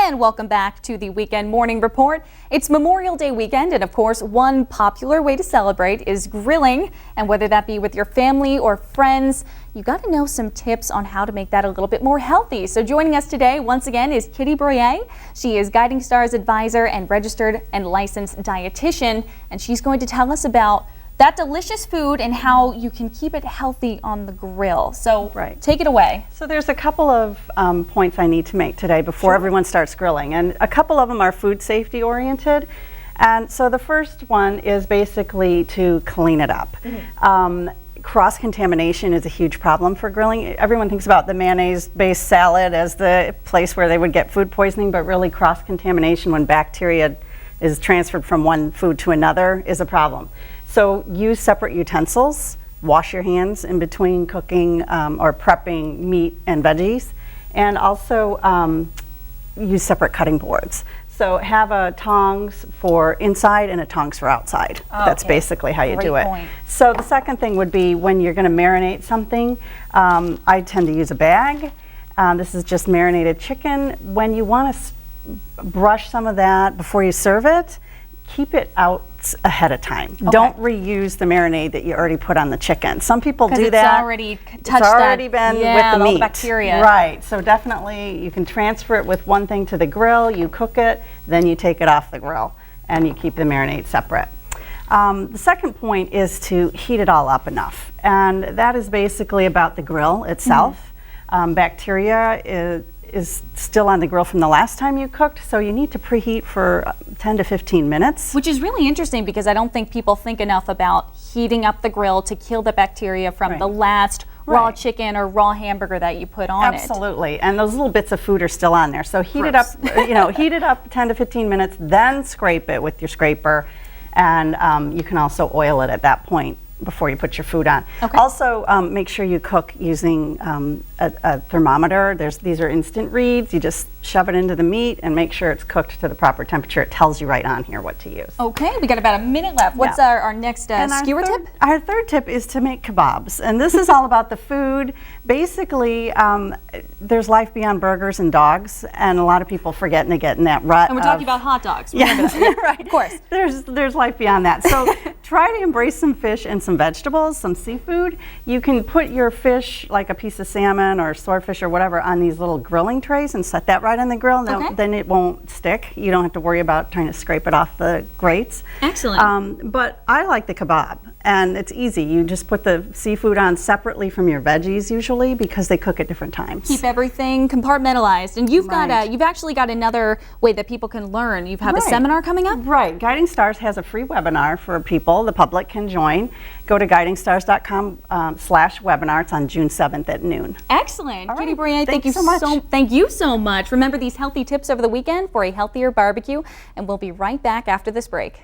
And welcome back to the Weekend Morning Report. It's Memorial Day weekend, and of course, one popular way to celebrate is grilling. And whether that be with your family or friends, you got to know some tips on how to make that a little bit more healthy. So joining us today, once again, is Kitty Bruyere. She is Guiding Stars advisor and registered and licensed dietitian, and she's going to tell us about that delicious food and how you can keep it healthy on the grill. So take it away. So there's a couple of points I need to make today before everyone starts grilling, and a couple of them are food safety oriented. And so the first one is basically to clean it up. Cross-contamination is a huge problem for grilling. Everyone thinks about the mayonnaise-based salad as the place where they would get food poisoning, but really cross-contamination when bacteria is transferred from one food to another is a problem. So use separate utensils, wash your hands in between cooking or prepping meat and veggies, and also use separate cutting boards. So have a tongs for inside and a tongs for outside. That's basically how you do it. So the second thing would be when you're going to marinate something, I tend to use a bag. This is just marinated chicken. When you want to brush some of that before you serve it, keep it out ahead of time. Don't reuse the marinade that you already put on the chicken. Some people do that. It's already been with the meat. All the bacteria. Right. So definitely you can transfer it with one thing to the grill, you cook it, then you take it off the grill and you keep the marinade separate. The second point is to heat it all up enough. And that is basically about the grill itself. Bacteria is still on the grill from the last time you cooked, so you need to preheat for 10 to 15 minutes. Which is really interesting because I don't think people think enough about heating up the grill to kill the bacteria from the last raw chicken or raw hamburger that you put on it. Absolutely, and those little bits of food are still on there. So heat it up, heat it up 10 to 15 minutes, then scrape it with your scraper, and you can also oil it at that point before you put your food on. Also, make sure you cook using a thermometer. These are instant reads. You just shove it into the meat and make sure it's cooked to the proper temperature. It tells you right on here what to use. Okay, we got about a minute left. What's our next skewer tip? Our third tip is to make kebabs, and this is all about the food. Basically, there's life beyond burgers and dogs, and a lot of people forget and they get in that rut. And we're talking about hot dogs. Yeah, right. Of course. There's life beyond that. So try to embrace some fish and some vegetables, some seafood. You can put your fish, like a piece of salmon or swordfish or whatever, on these little grilling trays and set that right on the grill. Then it won't stick. You don't have to worry about trying to scrape it off the grates. Excellent. But I like the kebab, and it's easy. You just put the seafood on separately from your veggies usually because they cook at different times. Keep everything compartmentalized. And you've got you've actually got another way that people can learn. You have a seminar coming up? Right. Guiding Stars has a free webinar for people. The public can join. Go to guidingstars.com/webinar. It's on June 7th at noon. Excellent. Kitty Bruyere, thank you so much. Remember these healthy tips over the weekend for a healthier barbecue, and we'll be right back after this break.